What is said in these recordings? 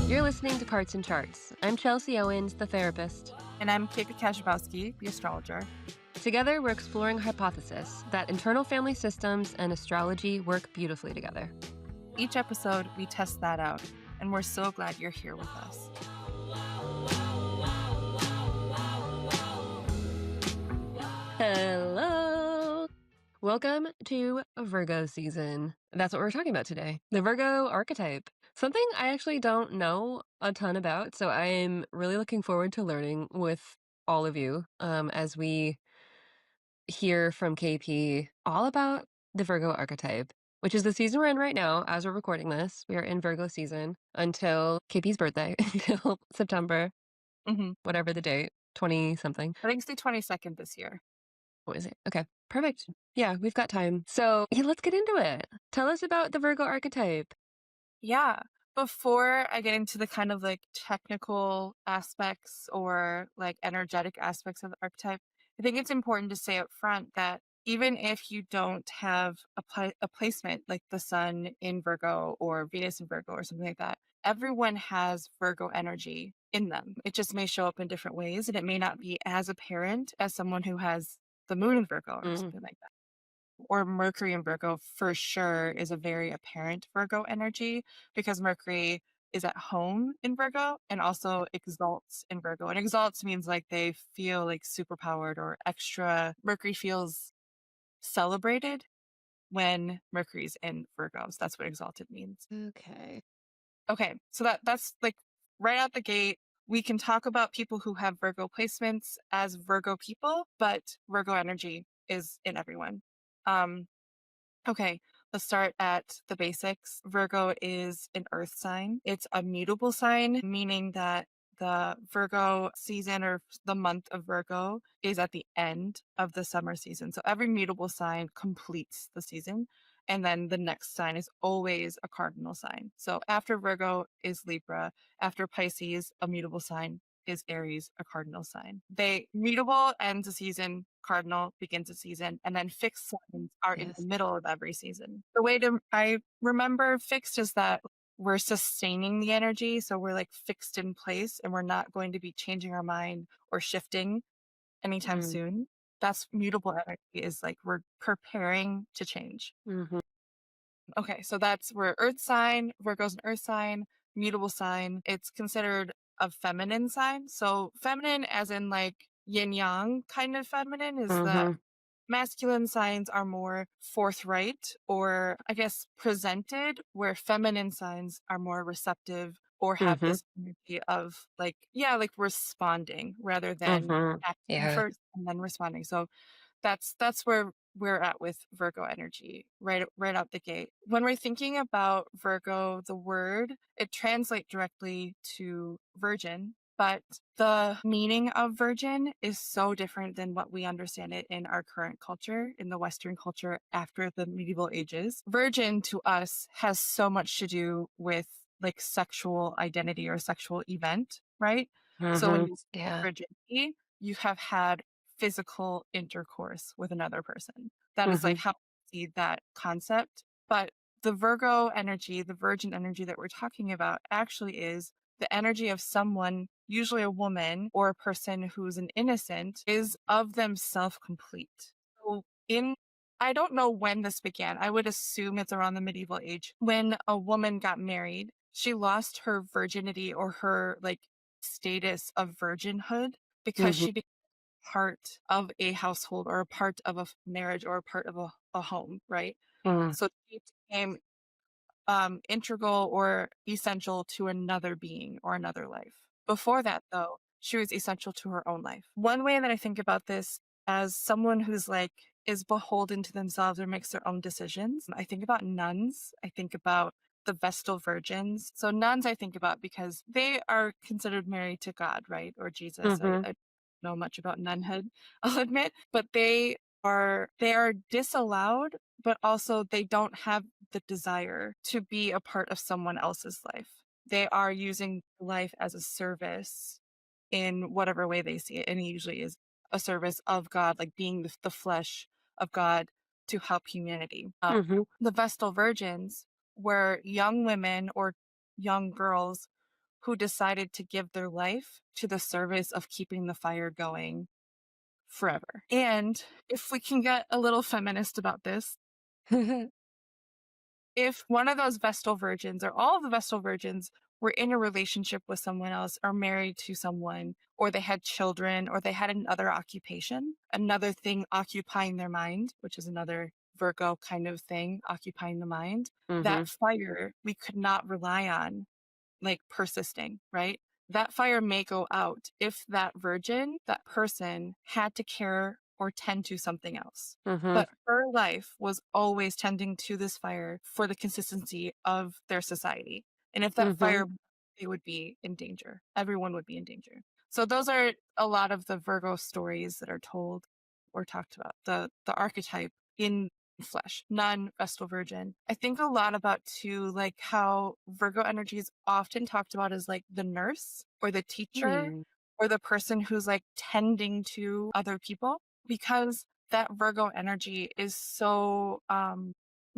You're listening to Parts and Charts. I'm Chelsea Owens, the therapist. And I'm Kate Kashibowski, the astrologer. Together, we're exploring a hypothesis that internal family systems and astrology work beautifully together. Each episode, we test that out, and we're so glad you're here with us. Hello! Welcome to Virgo season. That's what we're talking about today. The Virgo archetype. Something I actually don't know a ton about, so I'm really looking forward to learning with all of you as we hear from KP all about the Virgo archetype, which is the season we're in right now. As we're recording this, we are in Virgo season until KP's birthday, until September, whatever the date, 20 something. I think it's the 22nd this year. What is it? Okay, perfect. Yeah, we've got time. So yeah, let's get into it. Tell us about the Virgo archetype. Yeah. Before I get into the kind of like technical aspects or like energetic aspects of the archetype, I think it's important to say up front that even if you don't have a placement like the sun in Virgo or Venus in Virgo or something like that, everyone has Virgo energy in them. It just may show up in different ways, and it may not be as apparent as someone who has the moon in Virgo or something like that. Or Mercury in Virgo for sure is a very apparent Virgo energy because Mercury is at home in Virgo and also exalts in Virgo. And exalts means like they feel like superpowered or extra. Mercury feels celebrated when Mercury's in Virgo. So that's what exalted means. Okay. Okay, so that's like right out the gate. We can talk about people who have Virgo placements as Virgo people, but Virgo energy is in everyone. Okay, let's start at the basics. Virgo is an earth sign. It's a mutable sign, meaning that the Virgo season or the month of Virgo is at the end of the summer season. So every mutable sign completes the season. And then the next sign is always a cardinal sign. So after Virgo is Libra, after Pisces, a mutable sign is Aries, a cardinal sign. They mutable ends a season, cardinal begins a season, and then fixed signs are in the middle of every season. The way I remember fixed is that we're sustaining the energy. So we're like fixed in place and we're not going to be changing our mind or shifting anytime soon. That's mutable energy is like we're preparing to change. Okay, so we're earth sign, Virgo's an earth sign, mutable sign. It's considered a feminine sign. So feminine as in like yin yang kind of feminine is that masculine signs are more forthright or I guess presented, where feminine signs are more receptive or have this energy of like, yeah, like responding rather than acting first and then responding. So that's where we're at with Virgo energy right out the gate. When we're thinking about Virgo, the word, it translates directly to virgin, but the meaning of virgin is so different than what we understand it in our current culture, in the Western culture after the medieval ages. Virgin to us has so much to do with like sexual identity or sexual event, right? So when you say virginity, you have had physical intercourse with another person. That is like how we see that concept. But the Virgo energy, the virgin energy that we're talking about actually is the energy of someone, usually a woman or a person who's an innocent, is of themselves complete. So I don't know when this began. I would assume it's around the medieval age. When a woman got married, she lost her virginity or her like status of virginhood because she became part of a household or a part of a marriage or a part of a home, right? So she became integral or essential to another being or another life. Before that, though, she was essential to her own life. One way that I think about this as someone who's like is beholden to themselves or makes their own decisions, I think about nuns. I think about the Vestal Virgins. So nuns I think about because they are considered married to God, right? Or Jesus. I don't know much about nunhood, I'll admit, but they are disallowed, but also they don't have the desire to be a part of someone else's life. They are using life as a service in whatever way they see it. And it usually is a service of God, like being the flesh of God to help humanity. The Vestal Virgins were young women or young girls who decided to give their life to the service of keeping the fire going forever. And if we can get a little feminist about this, if one of those Vestal virgins or all of the Vestal virgins were in a relationship with someone else or married to someone, or they had children, or they had another occupation, another thing occupying their mind, which is another Virgo kind of thing, occupying the mind, that Mhm. fire we could not rely on like persisting, right? That fire may go out if that virgin, that person had to care or tend to something else. Mhm. But her life was always tending to this fire for the consistency of their society. And if that fire, Mhm. they would be in danger. Everyone would be in danger. So those are a lot of the Virgo stories that are told or talked about. The archetype in flesh, non-Vestal Virgin. I think a lot about too, like how Virgo energy is often talked about as like the nurse or the teacher Hmm. or the person who's like tending to other people because that Virgo energy is so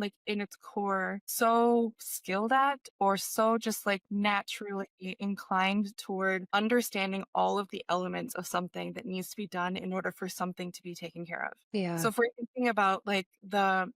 like in its core so skilled at or so just like naturally inclined toward understanding all of the elements of something that needs to be done in order for something to be taken care of. Yeah. So if we're thinking about like the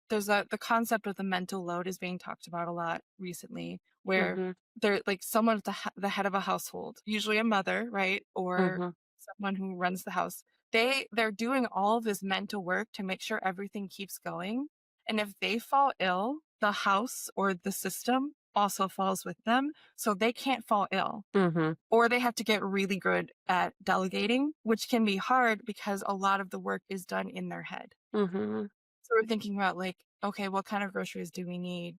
concept of the mental load is being talked about a lot recently, where Mhm. they're like someone at the head of a household, usually a mother, right, or Mhm. someone who runs the house. They're doing all of this mental work to make sure everything keeps going. And if they fall ill, the house or the system also falls with them, so they can't fall ill Mhm. or they have to get really good at delegating, which can be hard because a lot of the work is done in their head. Mhm. So we're thinking about like, okay, what kind of groceries do we need?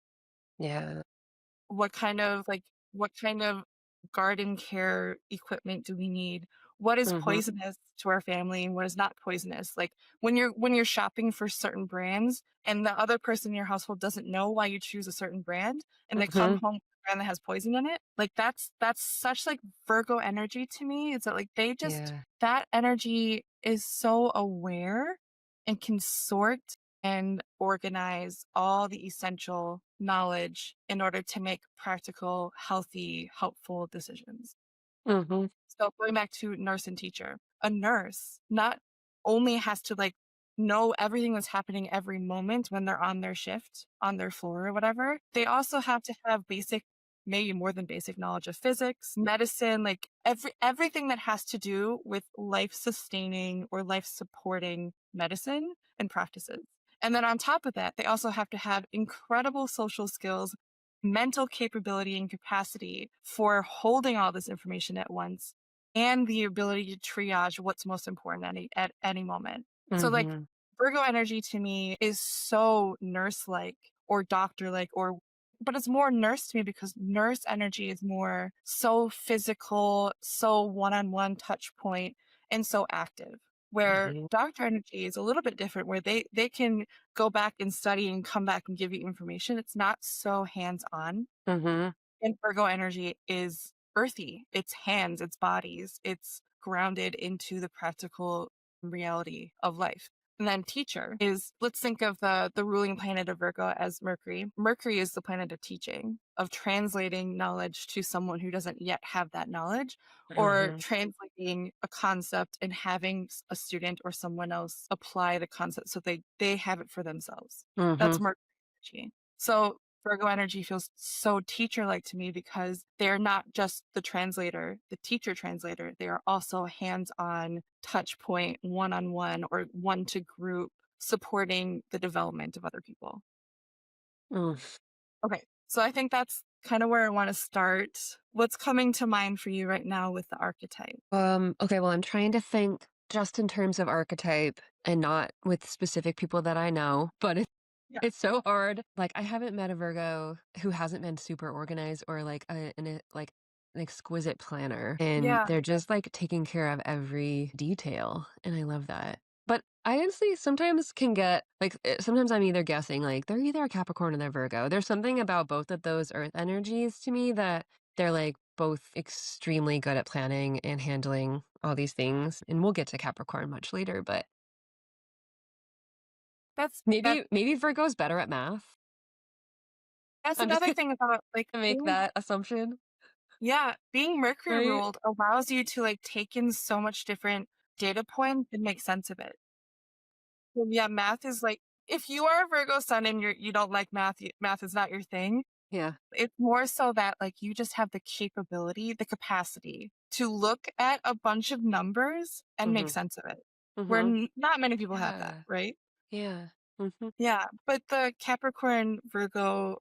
Yeah. What kind of garden care equipment do we need? What is Mhm. poisonous to our family and what is not poisonous? Like when you're shopping for certain brands and the other person in your household doesn't know why you choose a certain brand and they come Mhm. home with a brand that has poison in it, like that's such like Virgo energy to me. Is that like they just Yeah. that energy is so aware and can sort and organize all the essential knowledge in order to make practical, healthy, helpful decisions. Mhm. So going back to nurse and teacher, a nurse not only has to like know everything that's happening every moment when they're on their shift, on their floor or whatever, they also have to have basic, maybe more than basic knowledge of physics, medicine, like everything that has to do with life sustaining or life supporting medicine and practices. And then on top of that, they also have to have incredible social skills, mental capability and capacity for holding all this information at once and the ability to triage what's most important at any moment. So like Mhm. Virgo energy to me is so nurse like or doctor like or but it's more nurse to me because nurse energy is more so physical, so one-on-one touch point and so active. Where Mhm. doctor energy is a little bit different where they can go back and study and come back and give you information. It's not so hands-on Mhm. and Virgo energy is earthy. It's hands, it's bodies, it's grounded into the practical reality of life. And then teacher is let's think of the ruling planet of Virgo as Mercury. Mercury is the planet of teaching, of translating knowledge to someone who doesn't yet have that knowledge, or Mhm. translating a concept and having a student or someone else apply the concept so they have it for themselves. That's Mhm. Mercury energy. So Virgo energy feels so teacher like to me because they're not just the translator, the teacher translator. They are also hands on, touch point, one on one, or one to group, supporting the development of other people. Mm. Okay. So I think that's kind of where I want to start. What's coming to mind for you right now with the archetype? Okay, well, I'm trying to think just in terms of archetype and not with specific people that I know, but Yeah. it's so hard. Like, I haven't met a Virgo who hasn't been super organized or like like an exquisite planner. And Yeah. they're just like taking care of every detail. And I love that. But I honestly sometimes can get like, sometimes I'm either guessing like they're either a Capricorn or they're Virgo. There's something about both of those earth energies to me that they're like both extremely good at planning and handling all these things. And we'll get to Capricorn much later, but That's that maybe Virgo's better at math. That's I'm just another gonna thing about, like, make being that assumption, yeah, being Mercury right? ruled allows you to, like, take in so much different data points and make sense of it. So, yeah, math is, like if you are a Virgo sun and you don't like math, math is not your thing, Yeah. it's more so that, like, you just have the capability, the capacity to look at a bunch of numbers and make Mhm. sense of it, where Mhm. not many people have that, Yeah. right? Yeah. Mhm. Yeah, but the Capricorn Virgo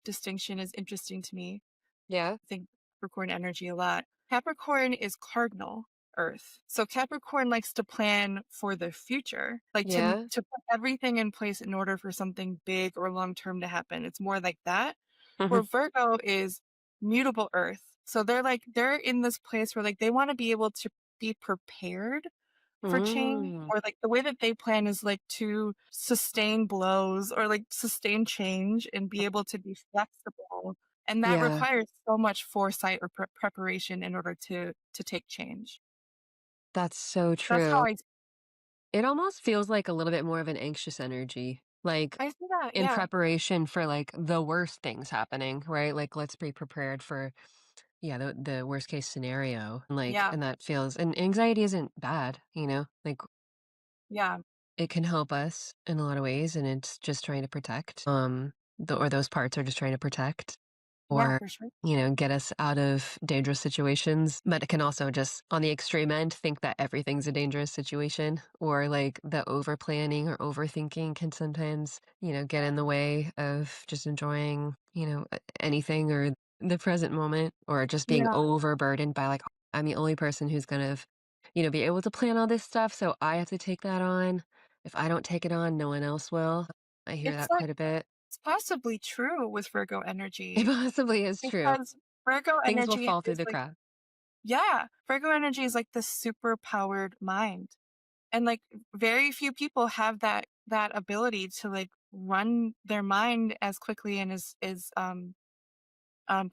distinction is interesting to me. Yeah. I think Capricorn energy a lot. Capricorn is cardinal Earth. So Capricorn likes to plan for the future, like Yeah. to put everything in place in order for something big or long term to happen. It's more like that. Where Mhm. Virgo is mutable Earth. So they're in this place where like they want to be able to be prepared for change, Mm. or like the way that they plan is like to sustain blows or like sustain change and be able to be flexible, and that Yeah. requires so much foresight or preparation in order to take change. That's so That's how true. It almost feels like a little bit more of an anxious energy, like I see that. in Yeah. preparation for like the worst things happening, right? Like let's be prepared for yeah, the worst case scenario. Like Yeah. and that feels and anxiety isn't bad, you know? Like Yeah. it can help us in a lot of ways and it's just trying to protect. Or those parts are just trying to protect Yeah, or for sure. get us out of dangerous situations. But it can also just, on the extreme end, think that everything's a dangerous situation, or like the over planning or overthinking can sometimes, get in the way of just enjoying, anything or the present moment, or just being Yeah. overburdened by like, I'm the only person who's going to, be able to plan all this stuff. So I have to take that on. If I don't take it on, no one else will. I hear It's that like quite a bit. it's possibly true with Virgo It energy possibly is true. because Virgo Things will energy fall through is the like cracks. yeah, Virgo energy is like the super powered mind. And like very few people have that ability to like run their mind as quickly and as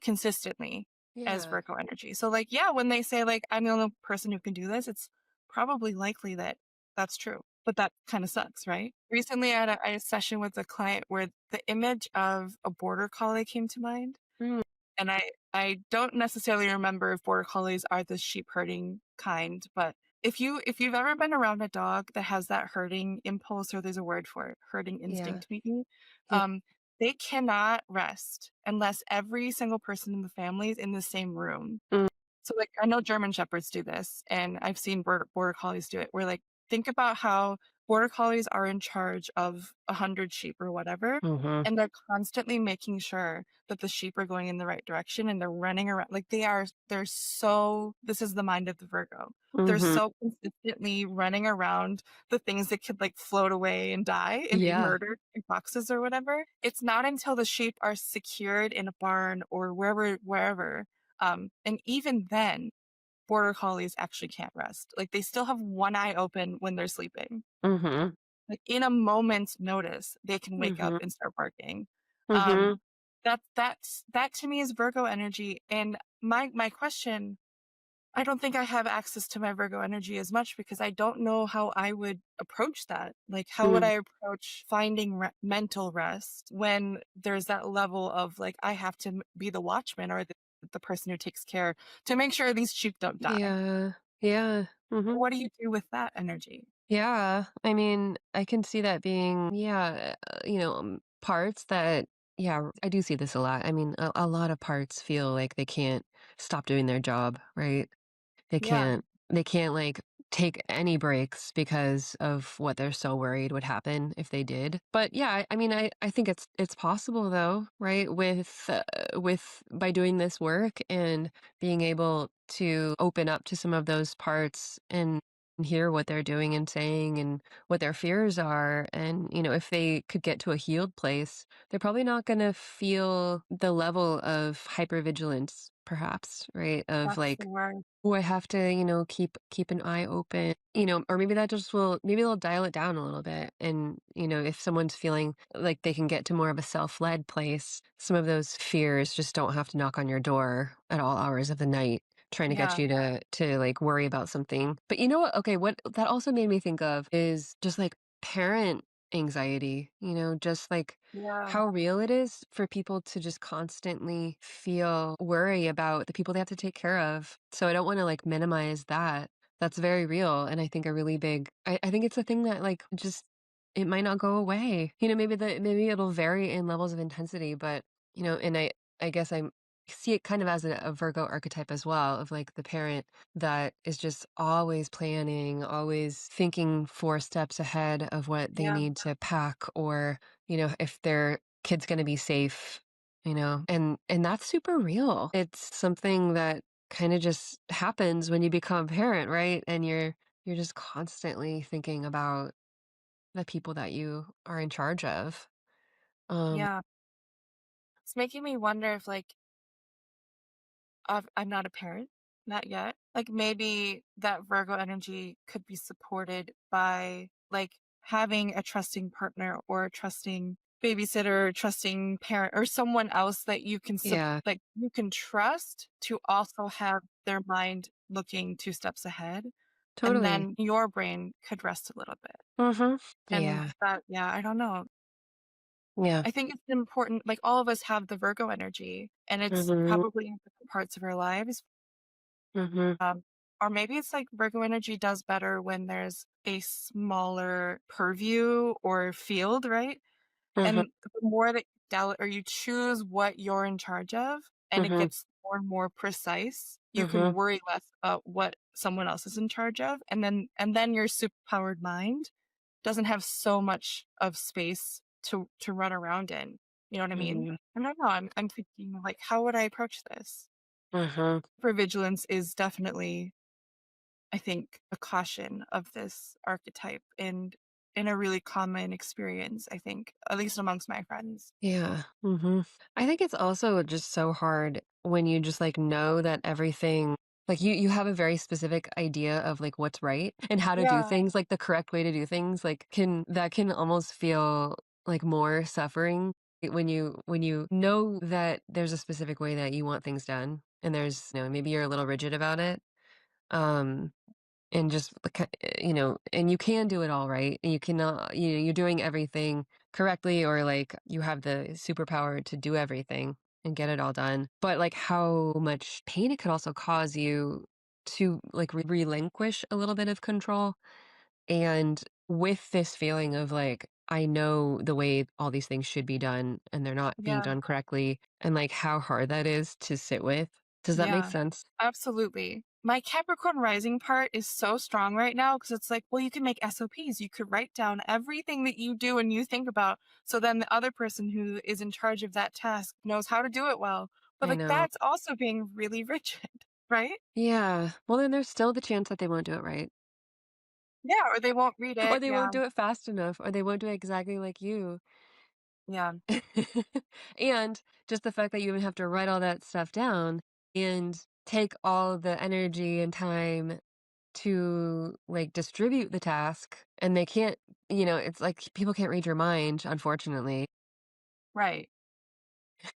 consistently as Yeah. Virgo energy. So like yeah, when they say like I'm the only person who can do this, it's probably likely that that's true. But that kind of sucks, right? Recently I had a session with a client where the image of a border collie came to mind. Mm, And I don't necessarily remember if border collies are the sheep herding kind, but if you've ever been around a dog that has that herding impulse, or there's a word for it, herding yeah. instinct maybe, Yeah. um, they cannot rest unless every single person in the family is in the same room. Mm, So, like, I know German Shepherds do this, and I've seen border collies do it, where, like, think about how border collies are in charge of 100 sheep or whatever, mhm. and they're constantly making sure that the sheep are going in the right direction and they're running around. Like, they're so this is the mind of the Virgo. They're Mhm. so consistently running around the things that could, like, float away and die and be Yeah. murdered in boxes or whatever. It's not until the sheep are secured in a barn or wherever and even then, border collies actually can't rest. Like they still have one eye open when they're sleeping. Mhm. Like in a moment's notice, they can wake up Mhm. and start barking. Um, Mhm. that to me is Virgo energy. And my question, I don't think I have access to my Virgo energy as much because I don't know how I would approach that. Like, how would Mm. I approach finding mental rest when there's that level of like, I have to be the watchman or the person who takes care to make sure these sheep don't die. Yeah. Yeah. Mhm. What do you do with that energy? Yeah. I mean, I can see that being, parts that, yeah, I do see this a lot. I mean, a lot of parts feel like they can't stop doing their job, right? They Yeah, can't they can't, like, take any breaks because of what they're so worried would happen if they did. But, yeah, I mean, I think it's possible, though, right? With by doing this work and being able to open up to some of those parts and hear what they're doing and saying and what their fears are, and, if they could get to a healed place, they're probably not gonna feel the level of hypervigilance, perhaps, right? Of, that's the like, word. oh, I have to, keep an eye open, or maybe that just will maybe they'll dial it down a little bit. And, if someone's feeling like they can get to more of a self-led place, some of those fears just don't have to knock on your door at all hours of the night trying to get Yeah, you to like worry about something. But you know what? Okay, what that also made me think of is just like parent. anxiety, just like Yeah. how real it is for people to just constantly feel worry about the people they have to take care of. So I don't want to like minimize that. That's very real. And I think a really big, I think it's a thing that like just, it might not go away. Maybe it'll vary in levels of intensity, but, and I guess I see it kind of as a Virgo archetype as well of like the parent that is just always planning, always thinking 4 steps ahead of what they Yeah. need to pack or, if their kid's gonna be safe, and that's super real. It's something that kinda just happens when you become a parent, right? And you're just constantly thinking about the people that you are in charge of. Um, Yeah. It's making me wonder if, like, I'm not a parent, not yet. Like, maybe that Virgo energy could be supported by, like, having a trusting partner or a trusting babysitter, or trusting parent, or someone else that you can yeah, like, you can trust to also have their mind looking 2 steps ahead, and totally. then your brain could rest a little bit. Mhm. And Yeah. that yeah, I don't know. Yeah. I think it's important, like, all of us have the Virgo energy, and it's Mhm. probably in different parts of our lives. Mhm. Um, or maybe it's like Virgo energy does better when there's a smaller purview or field, right? Mhm. And the more that you or you choose what you're in charge of, and it Mhm. gets more and more precise, you can Mhm. worry less about what someone else is in charge of, and then your superpowered mind doesn't have so much of space to run around in. You know what I mean? Mhm. I don't know. I'm thinking like, how would I approach this? Mhm. Hypervigilance is definitely, I think, a caution of this archetype and in a really common experience, I think, at least amongst my friends. Yeah. I think it's also just so hard when you just like know that everything like you have a very specific idea of like what's right and how to do Yeah, things, like the correct way to do things, like can almost feel like more suffering when you know that there's a specific way that you want things done and there's maybe you're a little rigid about it. Um and just and you can do it all right and you cannot you're doing everything correctly or like you have the superpower to do everything and get it all done but like how much pain it could also cause you to like relinquish a little bit of control and with this feeling of like I know the way all these things should be done and they're not being yeah, done correctly and like how hard that is to sit with. Does that make yeah, sense? absolutely. My Capricorn rising part is so strong right now because it's like, well, you can make SOPs. You could write down everything that you do and you think about. So then the other person who is in charge of that task knows how to do it well. But I like know. that's also being really rigid, right? Yeah. Well, then there's still the chance that they won't do it right. Yeah, or they won't read Or it. they Yeah. won't do it fast enough, or they won't do it exactly like you. Yeah. And just the fact that you even have to write all that stuff down and take all the energy and time to, like, distribute the task, and they can't it's like people can't read your mind, unfortunately. Right.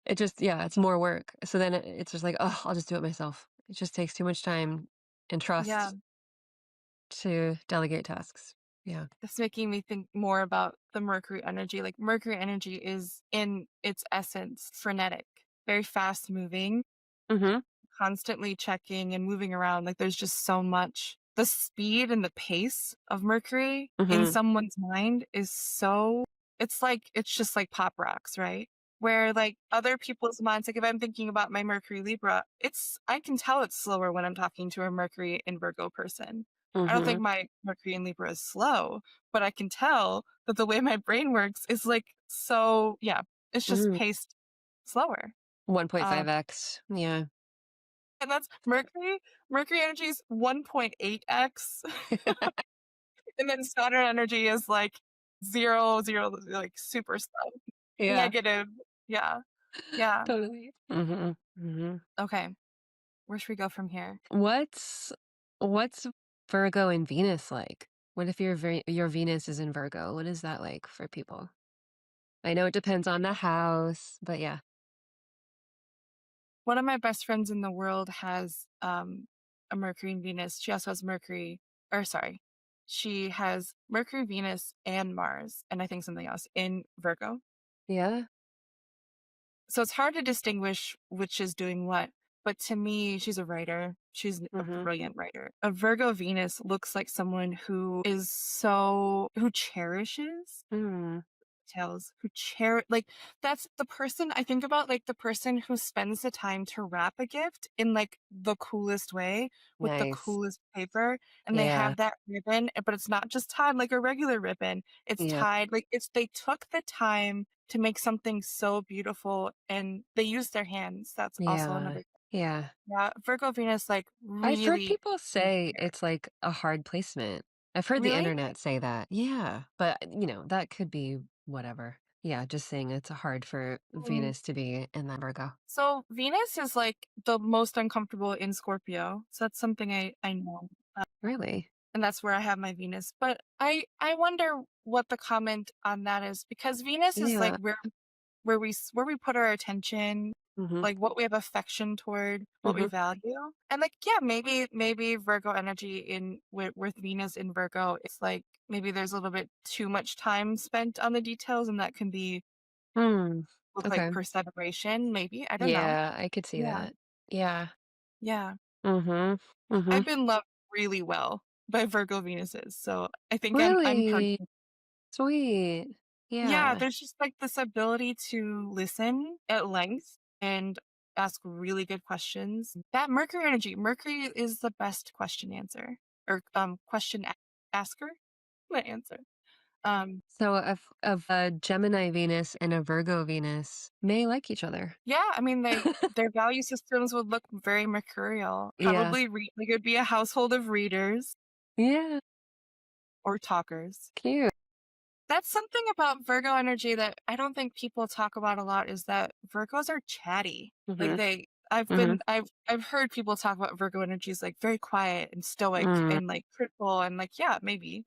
It just yeah, it's more work. So then it's just like, "Oh, I'll just do it myself." It just takes too much time and Yeah. trust to delegate tasks. Yeah. That's making me think more about the Mercury energy. Like Mercury energy is in its essence frenetic, very fast moving, Mhm. constantly checking and moving around. Like there's just so much. The speed and the pace of Mercury in Mhm. someone's mind is so it's just like pop rocks, right? Where like other people's minds, like if I'm thinking about my Mercury Libra, it's I can tell it's slower when I'm talking to a Mercury in Virgo person. I don't think Mhm. my Mercury in Libra is slow, but I can tell that the way my brain works is like so yeah, it's just Mhm. paced slower. Um 1.5x. Yeah. and that's Mercury. Mercury energy is 1.8x, and then Saturn energy is like 0, like super slow. Yeah. Negative. Yeah. Yeah. Totally. Mhm. Mhm. Okay. Where should we go from here? What's Virgo and Venus like? What if your Venus is in Virgo? What is that like for people? I know it depends on the house, but yeah. One of my best friends in the world has a Mercury and Venus. She also has Mercury, or sorry. she has Mercury, Venus, and Mars, and I think something else in Virgo. Yeah. So it's hard to distinguish which is doing what. But to me, she's a writer. She's a Mhm. brilliant writer. A Virgo Venus looks like someone who cherishes Mm. details, like, that's the person I think about, like, the person who spends the time to wrap a gift in, like, the coolest way with the Nice. coolest paper, and they Yeah. have that ribbon, but it's not just tied like a regular ribbon. It's Yeah. tied like, it's they took the time to make something so beautiful, and they use their hands. That's also Yeah. another. Yeah. Yeah, Virgo Venus, like, I've heard really people takes say care. it's like a hard placement. I've heard the Really? internet say that. Yeah. But, that could be whatever. Yeah, just saying it's hard for Mm. Venus to be in that Virgo. So Venus is, like, the most uncomfortable in Scorpio, so that's something I know. Really? And that's where I have my Venus. But I wonder what the comment on that is because Venus is like Yeah. where we put our attention, Mhm. like what we have affection toward, what we Mhm. value. And like yeah, maybe Virgo energy in with Venus in Virgo, it's like maybe there's a little bit too much time spent on the details and that can be Hmm. look like Okay. perseveration, maybe. I don't know. Yeah, I could see Yeah. that. Yeah. Yeah. Mhm. I've Mhm. been loved really well by Virgo Venuses. So I think I'm Really? counting. Sweet. Yeah, Yeah. there's just like this ability to listen at length and ask really good questions. That Mercury energy, Mercury is the best question answer or asker, the answer. Um, So of a Gemini Venus and a Virgo Venus may like each other. yeah, I mean their value systems would look very mercurial. Yeah. Probably like it would be a household of readers Yeah. or talkers. Cute. That's something about Virgo energy that I don't think people talk about a lot is that Virgos are chatty. Like Mhm. they Mhm. I've heard people talk about Virgo energy as like very quiet and stoic Mm. and like critical and like yeah, maybe.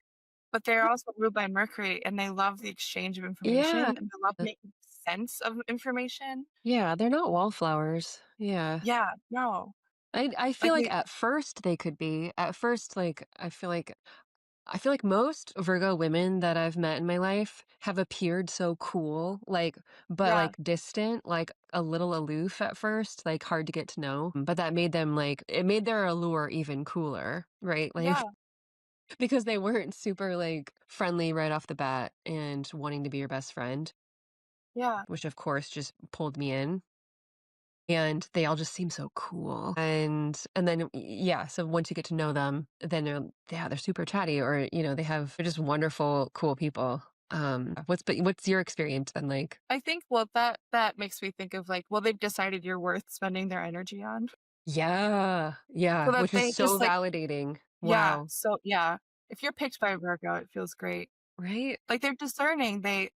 But they're also ruled by Mercury and they love the exchange of information Yeah. and they love making sense of information. Yeah, they're not wallflowers. Yeah. Yeah, no. I feel Like like they at first they could be. At first, like, I feel like most Virgo women that I've met in my life have appeared so cool, like, but yeah, like distant, like a little aloof at first, like hard to get to know. But that made them like it made their allure even cooler, right? Like yeah, because they weren't super like friendly right off the bat and wanting to be your best friend, yeah. which of course just pulled me in. And they all just seem so cool. And then yeah, so once you get to know them, then they're super chatty or they're just wonderful, cool people. What's your experience been like? I think well that makes me think of like, well, they've decided you're worth spending their energy on. Yeah. So Yeah, that which is they so just like validating. yeah, Wow. so yeah, if you're picked by a Virgo, it feels great. Right? Like, they're discerning, they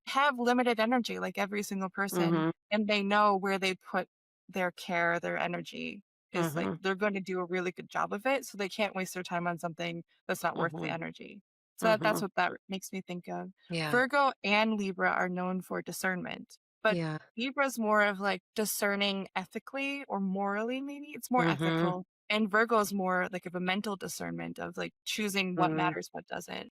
have limited energy like every single person, Mhm. and they know where they put their care, their energy is, like, Mhm. they're gonna do a really good job of it, so they can't waste their time on something that's not worth the Mhm. energy. So that's Mhm. what that makes me think of. Yeah. Virgo and Libra are known for discernment, but Yeah. Libra's more of, like, discerning ethically or morally, maybe? It's more Mhm. ethical, and Virgo's more, like, of a mental discernment of, like, choosing what Mhm. matters, what doesn't.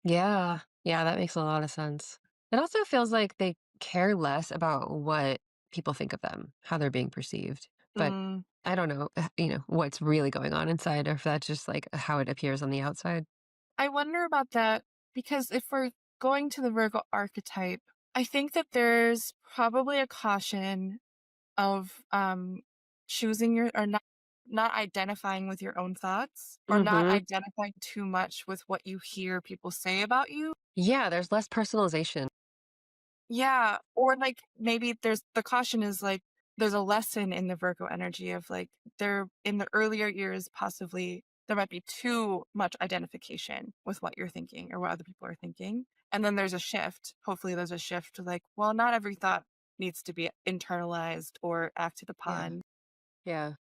Yeah. Yeah, that makes a lot of sense. It also feels like they care less about what people think of them, how they're being perceived. But Mm. I don't know, what's really going on inside or if that's just like how it appears on the outside. I wonder about that because if we're going to the Virgo archetype, I think that there's probably a caution of choosing your or not identifying with your own thoughts or not Mhm. identifying too much with what you hear people say about you. Yeah, there's less personalization. Yeah, or like maybe there's the caution is like there's a lesson in the Virgo energy of like there in the earlier years possibly there might be too much identification with what you're thinking or what other people are thinking. And then there's a shift. Hopefully there's a shift to like, well, not every thought needs to be internalized or acted Yeah. upon. Yeah.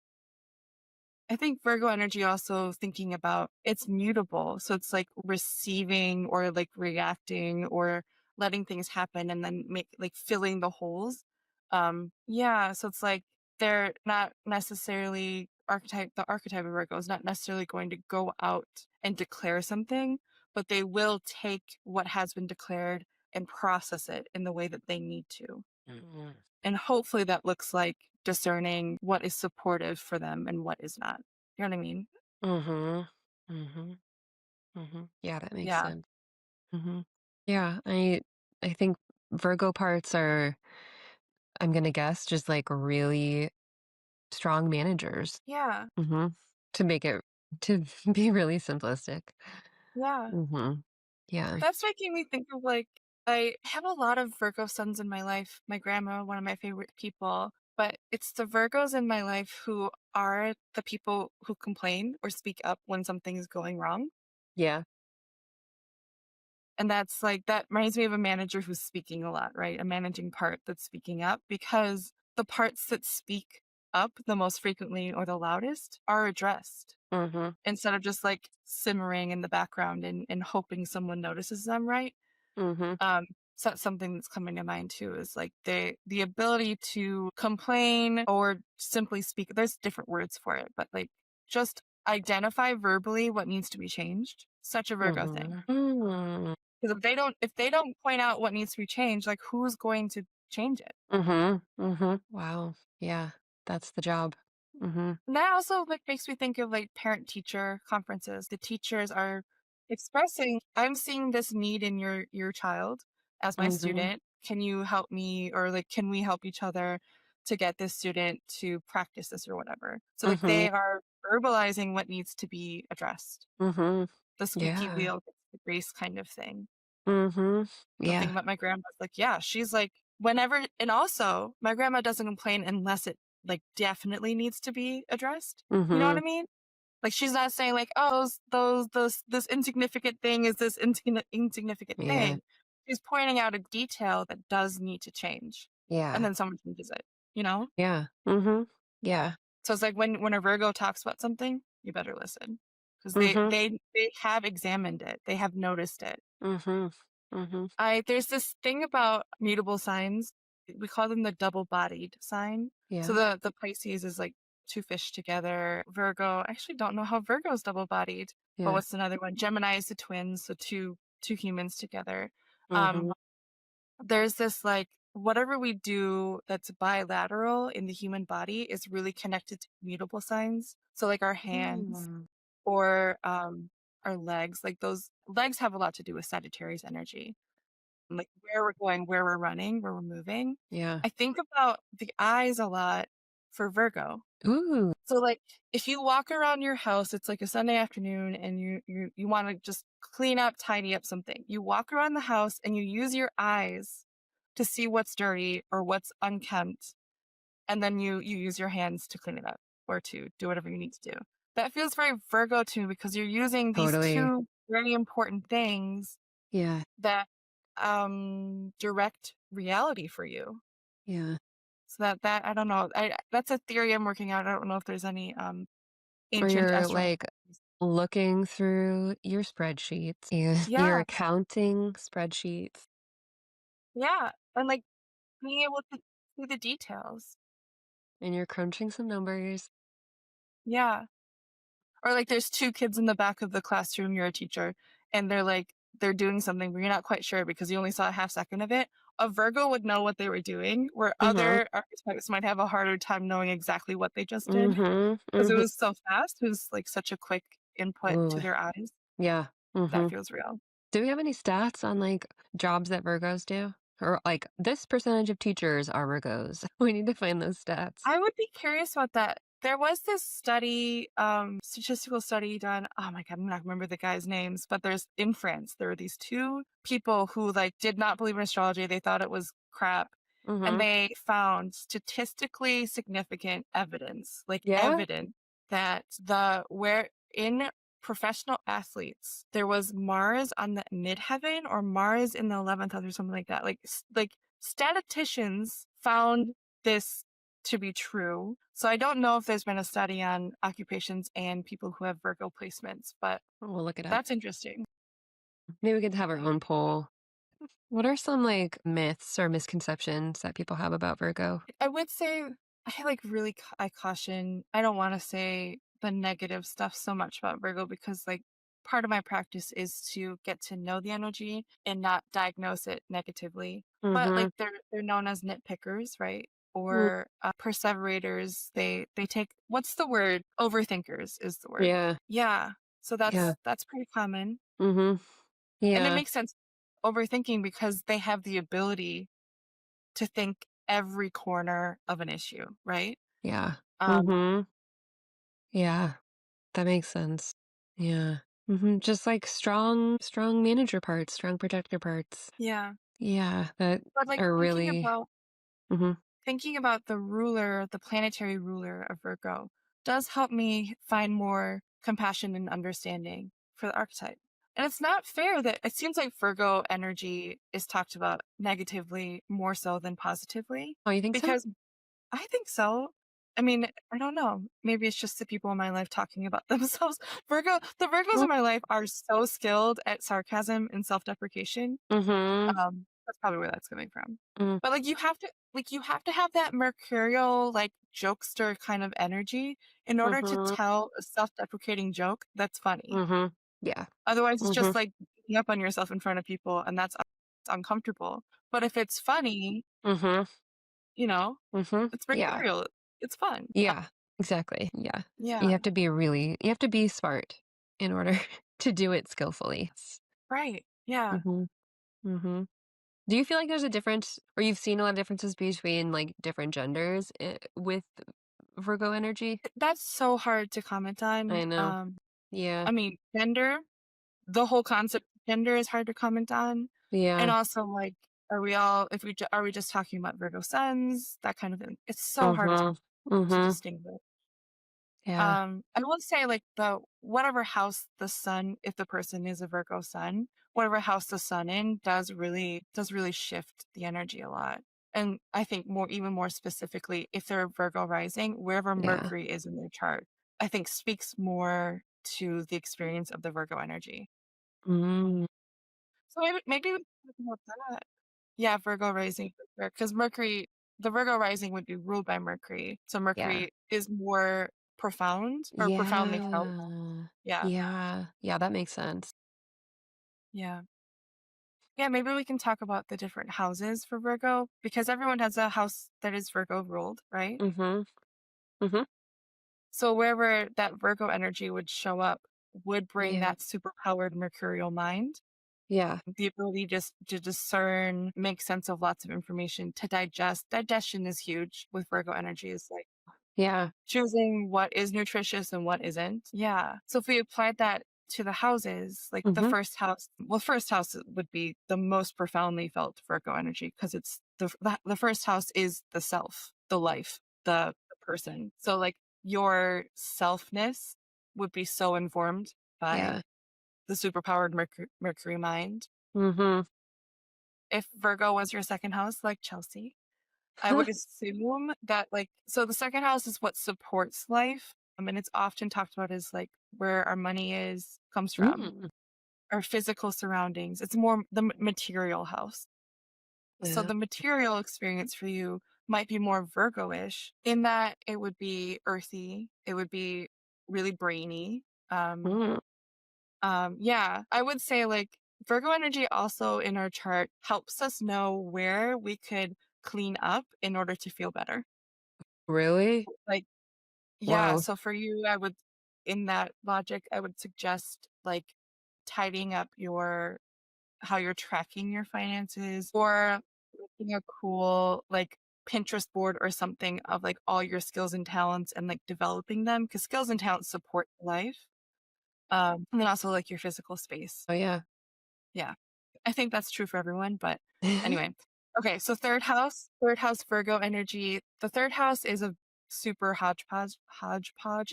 I think Virgo energy also thinking about it's mutable. So it's like receiving or like reacting or letting things happen and then make like filling the holes. Yeah. So it's like they're not necessarily the archetype of Virgo is not necessarily going to go out and declare something, but they will take what has been declared and process it in the way that they need to. Mhm. And hopefully that looks like discerning what is supportive for them and what is not. You know what I mean? Mhm. Mhm. Mhm. Yeah, that makes Yeah. sense. Mhm. Yeah, I think Virgo parts are, I'm gonna guess, just like really strong managers. Yeah. Mhm. To make it to be really simplistic. Yeah. Mhm. Yeah. That's making me think of like I have a lot of Virgo sons in my life. My grandma, one of my favorite people, but it's the Virgos in my life who are the people who complain or speak up when something's going wrong. Yeah. And that's like that reminds me of a manager who's speaking a lot, right? A managing part that's speaking up because the parts that speak up the most frequently or the loudest are addressed Mhm. instead of just like simmering in the background and hoping someone notices them, right? Mhm. Um, so that's something that's coming to mind too is like the ability to complain or simply speak. There's different words for it, but like just identify verbally what needs to be changed. Such a Virgo thing. Mhm. Mm. Because if they don't point out what needs to be changed, like who's going to change it? Mhm. Mhm. Wow. Yeah. That's the job. Mhm. And that also like makes me think of like parent teacher conferences. The teachers are expressing, I'm seeing this need in your child as my Mhm. student. Can you help me or like can we help each other to get this student to practice this or whatever? So like Mhm. they are verbalizing what needs to be addressed. Mhm. The squeaky Yeah. wheel gets the grease kind of thing. Mhm. So thinking Yeah. about my grandma's like, yeah, she's like, whenever, and also my grandma doesn't complain unless it like definitely needs to be addressed. You know what Mhm. I mean? Like she's not saying like, oh, those this insignificant thing is this insignificant Yeah. thing. She's pointing out a detail that does need to change, and Yeah. then someone changes it. You know, Yeah. Mhm. Yeah. so it's like when a Virgo talks about something, you better listen because they Mhm. they they have examined it, they have noticed it. Mhm. Mhm. I There's this thing about mutable signs. We call them the double-bodied sign. So Yeah. the Pisces is like two fish together. Virgo, I actually don't know how Virgo is double-bodied, but Yeah. what's another one? Gemini is the twins, so two humans together. Um, Mhm. there's this like whatever we do that's bilateral in the human body is really connected to mutable signs. So like our hands Mm. or our legs, like those legs have a lot to do with Sagittarius energy like where we're going, where we're running, where we're moving. Yeah. I think about the eyes a lot for Virgo. Ooh. So like if you walk around your house, it's like a Sunday afternoon and you want to just clean up, tidy up something. You walk around the house and you use your eyes to see what's dirty or what's unkempt and then you use your hands to clean it up or to do whatever you need to do. That feels very Virgo to me because you're using these Totally. two very important things Yeah. that direct reality for you. Yeah. So that I don't know. I That's a theory I'm working out. I don't know if there's any Where ancient you're astro. like looking through your spreadsheets and you're Yeah, counting spreadsheets yeah, and like being able to see the details. and you're crunching some numbers. Yeah. Or like there's two kids in the back of the classroom, you're a teacher, and they're doing something, but you're not quite sure because you only saw a half second of it. A Virgo would know what they were doing, where Mhm. other archetypes might have a harder time knowing exactly what they just did Mhm. because it Mhm. was so fast. It was like such a quick input to Ooh. their eyes. Yeah. That Mhm. feels real. Do we have any stats on like jobs that Virgos do? Or like this percentage of teachers are Virgos. We need to find those stats. I would be curious about that. There was this study, statistical study done. Oh my God, I'm not remember the guys' names, but there's in France, there were these two people who like did not believe in astrology. They thought it was crap. And Mhm. they found statistically significant evidence, like Yeah? evidence that the where in professional athletes, there was Mars on the midheaven or Mars in the 11th house or something like that. Like statisticians found this to be true. So I don't know if there's been a study on occupations and people who have Virgo placements, but We'll look it up. that's interesting. Maybe we could have our own poll. What are some like myths or misconceptions that people have about Virgo? I would say I like really I caution. I don't want to say the negative stuff so much about Virgo because like part of my practice is to get to know the energy and not diagnose it negatively. But Mhm. like they're known as nitpickers, right? Mm, Or perseverators. They take, what's the word? Overthinkers is the word. yeah. Yeah. So Yeah. that's pretty common. Mhm. And it Yeah. makes sense, overthinking, because they have the ability to think every corner of an issue, right? Yeah. Um, Mhm. Yeah. That makes sense. Yeah. Mhm. Just like strong manager parts, strong protector parts. yeah. Yeah, that But like are really mhm. thinking about the ruler, the planetary ruler of Virgo, does help me find more compassion and understanding for the archetype. And it's not fair that it seems like Virgo energy is talked about negatively more so than positively, Oh, you think so? because I think so. I mean, I don't know. Maybe it's just the people in my life talking about themselves. The Virgos Mm, in my life are so skilled at sarcasm and self-deprecation. mhm. That's probably where that's coming from. Mm, But, like, you have to have that mercurial, like, jokester kind of energy in order to mhm. tell a self-deprecating joke that's funny. Mhm. Yeah. Otherwise, it's just Mhm. like beating up on yourself in front of people, and that's uncomfortable. But if it's funny, Mhm. you know, Mhm. it's Yeah. mercurial. It's fun. Yeah. Exactly. Yeah. Yeah, You have to be smart in order to do it skillfully. right. Yeah. Mhm. Mhm. Do you feel like there's a difference or you've seen a lot of differences between, like, different genders with Virgo energy? That's so hard to comment on. I know. Yeah. I mean, gender, the whole concept of gender is hard to comment on. And Yeah. also, like, are we all if we ju are we just talking about Virgo suns, that kind of thing. It's so hard Mhm. to Mhm. distinguish. Yeah. I will say, like, the whatever house the sun, if the person is a Virgo sun, whatever house the sun in does really shift the energy a lot. And I think even more specifically, if they're a Virgo rising, wherever Yeah. Mercury is in their chart, I think speaks more to the experience of the Virgo energy. Mm. So maybe we can talk about that. Yeah, Virgo rising, because Mercury, the Virgo rising would be ruled by Mercury. So Yeah. Mercury is more profound or profoundly felt. Yeah. Yeah. Yeah. Yeah, that makes sense. Yeah. Yeah, maybe we can talk about the different houses for Virgo, because everyone has a house that is Virgo ruled, right? Mhm. Mhm. So wherever that Virgo energy would show up would bring Yeah. that superpowered mercurial mind, Yeah. the ability just to discern, make sense of lots of information, to digest. Digestion is huge with Virgo energy, is like Yeah. choosing what is nutritious and what isn't. Yeah. So if we applied that to the houses, like the Mhm. first house would be the most profoundly felt Virgo energy, because it's the first house is the self, the life, the person. So like your selfness would be so informed by Yeah. the superpowered Mercury mind. Mhm. If Virgo was your second house, like Chelsea, I would assume that, like, so the second house is what supports life. And it's often talked about as like where our money comes from, Mm. our physical surroundings. It's more the material house. So Yeah. the material experience for you might be more Virgo-ish in that it would be earthy, it would be really brainy. Um, Mm. yeah, I would say like Virgo energy also in our chart helps us know where we could clean up in order to feel better. Really? Like, yeah, Wow. so for you, in that logic, I would suggest like tidying up how you're tracking your finances, or making a cool like Pinterest board or something of like all your skills and talents, and like developing them, because skills and talents support life. And then also like your physical space. Oh, yeah. Yeah. I think that's true for everyone, but anyway. Okay, so third house Virgo energy. The third house is a super hodgepodge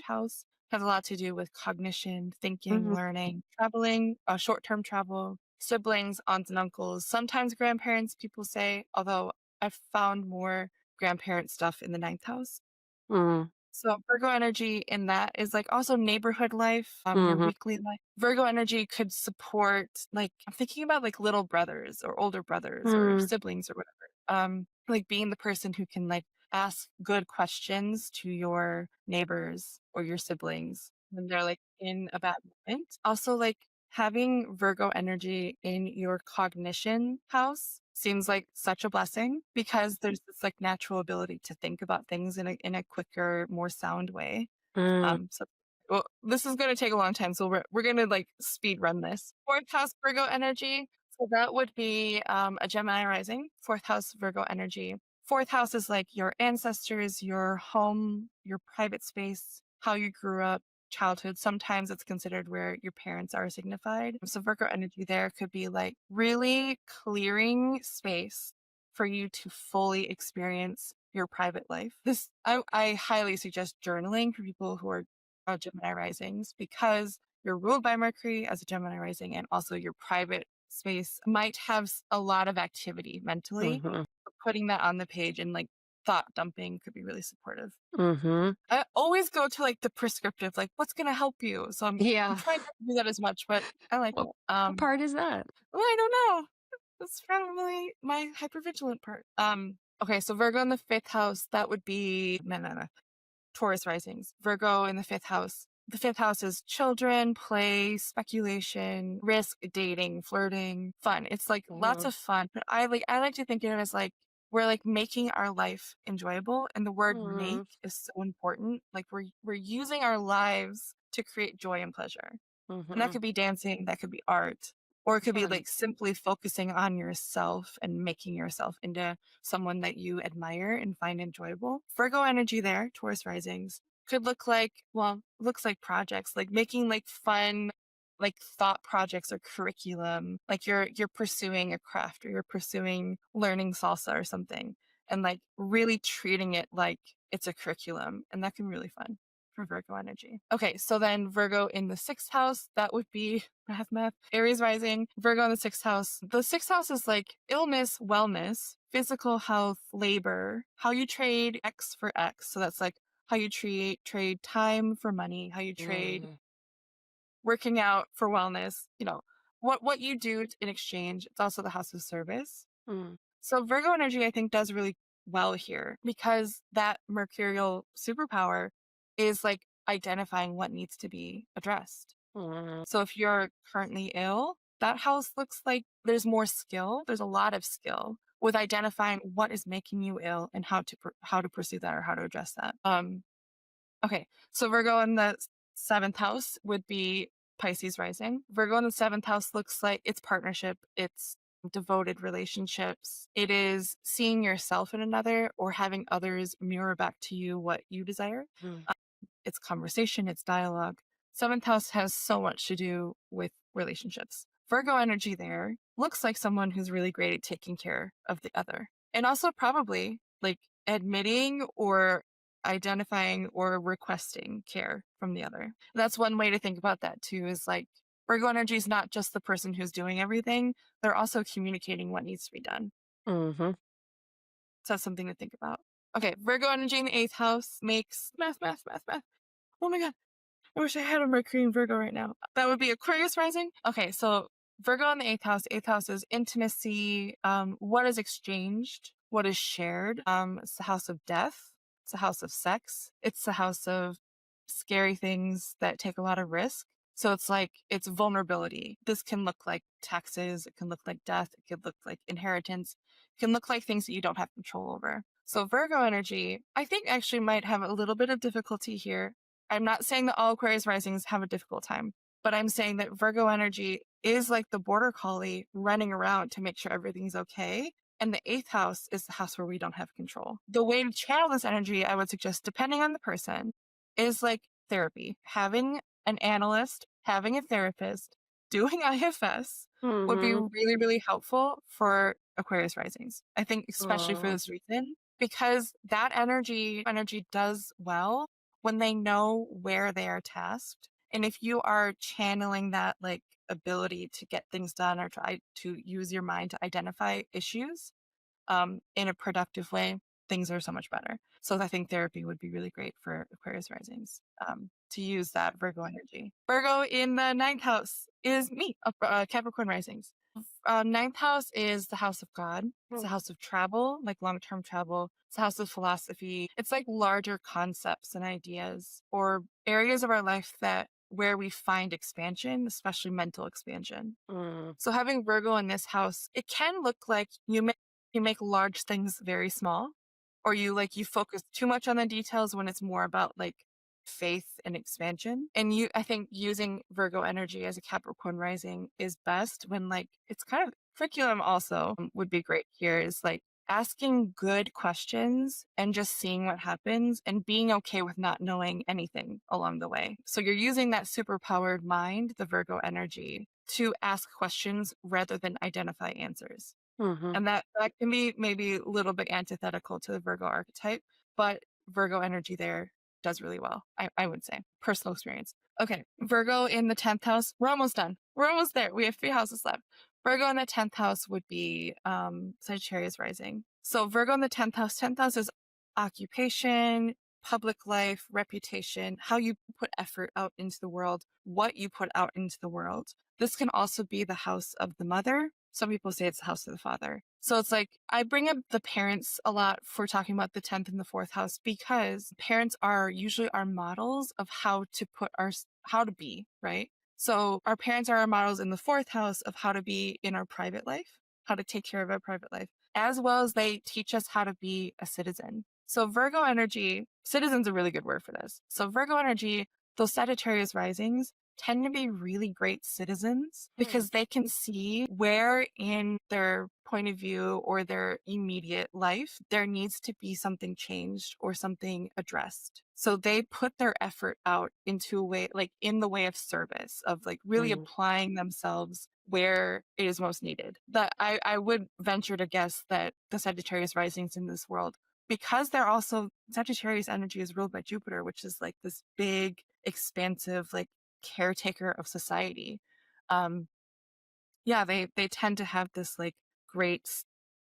house. Has a lot to do with cognition, thinking, Mhm. learning, traveling, short-term travel, siblings, aunts and uncles, sometimes grandparents, people say, although I've found more grandparent stuff in the ninth house. Mm. So Virgo energy in that is like also neighborhood life, your Mhm. weekly life. Virgo energy could support, like, I'm thinking about like little brothers or older brothers or Mm. siblings or whatever. Like being the person who can like ask good questions to your neighbors or your siblings. when they're like in a bad moment. Also, like having Virgo energy in your cognition house seems like such a blessing because there's this like natural ability to think about things in a quicker, more sound way. Mm. So well, this is going to take a long time, so we're going to like speed run this. Fourth house Virgo energy. So that would be a Gemini rising. Fourth house Virgo energy. Fourth house is like your ancestors, your home, your private space, how you grew up, childhood. Sometimes it's considered where your parents are signified. So Virgo energy there could be like really clearing space for you to fully experience your private life. I highly suggest journaling for people who are Gemini risings because you're ruled by Mercury as a Gemini rising, and also your private space might have a lot of activity mentally. Mhm. Putting that on the page and like thought dumping could be really supportive. Mhm. I always go to like the prescriptive, like what's going to help you. So I'm Yeah. trying not to do that as much, but I like What it. what part is that? Well, I don't know. That's probably my hypervigilant part. Okay, so Virgo in the fifth house, that would be no. Taurus risings, Virgo in the fifth house. The fifth house is children, play, speculation, risk, dating, flirting, fun. It's like lots Mhm. of fun. But I like to think of it as like we're like making our life enjoyable. And the word make Mhm. is so important. Like we're using our lives to create joy and pleasure. And that Mhm. could be dancing, that could be art, or it could be Fun. like simply focusing on yourself and making yourself into someone that you admire and find enjoyable. Virgo energy there, Taurus risings, could look like, well, looks like projects, like making like fun, like thought projects or curriculum, like you're pursuing a craft or you're pursuing learning salsa or something, and like really treating it like it's a curriculum. And that can be really fun for Virgo energy. Okay, so then Virgo in the sixth house, that would be math, Aries rising, Virgo in the sixth house. The sixth house is like illness, wellness, physical health, labor, how you trade X for X. So that's like how you trade time for money, how you trade Mhm. working out for wellness, what you do in exchange. It's also the house of service. Mm. So Virgo energy, I think, does really well here because that mercurial superpower is like identifying what needs to be addressed. Mhm. So if you're currently ill, that house looks like there's more skill. There's a lot of skill with identifying what is making you ill and how to pursue that or how to address that. Okay, so Virgo in the seventh house would be Pisces rising. Virgo in the seventh house looks like it's partnership, it's devoted relationships, it is seeing yourself in another or having others mirror back to you what you desire. Mm. It's conversation, it's dialogue. Seventh house has so much to do with relationships. Virgo energy there looks like someone who's really great at taking care of the other. And also, probably like admitting or identifying or requesting care from the other. That's one way to think about that too, is like Virgo energy is not just the person who's doing everything, they're also communicating what needs to be done. Mhm. So that's something to think about. Okay, Virgo energy in the eighth house makes math. Oh my God. I wish I had a Mercury in Virgo right now. That would be Aquarius rising. Okay, so Virgo in the eighth house. Eighth house is intimacy. What is exchanged? What is shared? It's the house of death. It's the house of sex. It's the house of scary things that take a lot of risk. So it's like it's vulnerability. This can look like taxes. It can look like death. It could look like inheritance. It can look like things that you don't have control over. So Virgo energy, I think actually might have a little bit of difficulty here. I'm not saying that all Aquarius risings have a difficult time, but I'm saying that Virgo energy is like the border collie running around to make sure everything's okay. And the eighth house is the house where we don't have control. The way to channel this energy, I would suggest, depending on the person, is like therapy. Having an analyst, having a therapist, doing IFS would be Mhm. really, really helpful for Aquarius risings. I think, especially for Aw. this reason, because that energy does well when they know where they are tasked. And if you are channeling that like ability to get things done or try to use your mind to identify issues in a productive way, things are so much better. So I think therapy would be really great for Aquarius risings to use that Virgo energy. Virgo in the ninth house is me, Capricorn risings. Ninth house is the house of God. It's Mm. the house of travel, like long-term travel. It's the house of philosophy. It's like larger concepts and ideas or areas of our life that where we find expansion, especially mental expansion. Mm. So having Virgo in this house, it can look like you make large things very small, or you focus too much on the details when it's more about like faith and expansion. And I think using Virgo energy as a Capricorn rising is best when like it's kind of curriculum also would be great here is like asking good questions and just seeing what happens and being okay with not knowing anything along the way. So you're using that superpowered mind, the Virgo energy, to ask questions rather than identify answers. Mhm. And that can be maybe a little bit antithetical to the Virgo archetype, but Virgo energy there does really well, I would say. Personal experience. Okay, Virgo in the 10th house. We're almost done. We're almost there. We have 3 houses left. Virgo in the 10th house would be Sagittarius rising. So Virgo in the 10th house is occupation, public life, reputation, how you put effort out into the world, what you put out into the world. This can also be the house of the mother. Some people say it's the house of the father. So it's like I bring up the parents a lot for talking about the 10th and the fourth house because parents are usually our models of how to be, right? So our parents are our models in the fourth house of how to be in our private life, how to take care of our private life, as well as they teach us how to be a citizen. So Virgo energy, citizen's a really good word for this. So Virgo energy, those Sagittarius risings tend to be really great citizens Mm. because they can see where in their point of view or their immediate life there needs to be something changed or something addressed. So they put their effort out into a way like in the way of service of like really Mhm. applying themselves where it is most needed. That I would venture to guess that the Sagittarius risings in this world because they're also Sagittarius energy is ruled by Jupiter, which is like this big, expansive, like caretaker of society. Um, yeah, they tend to have this like great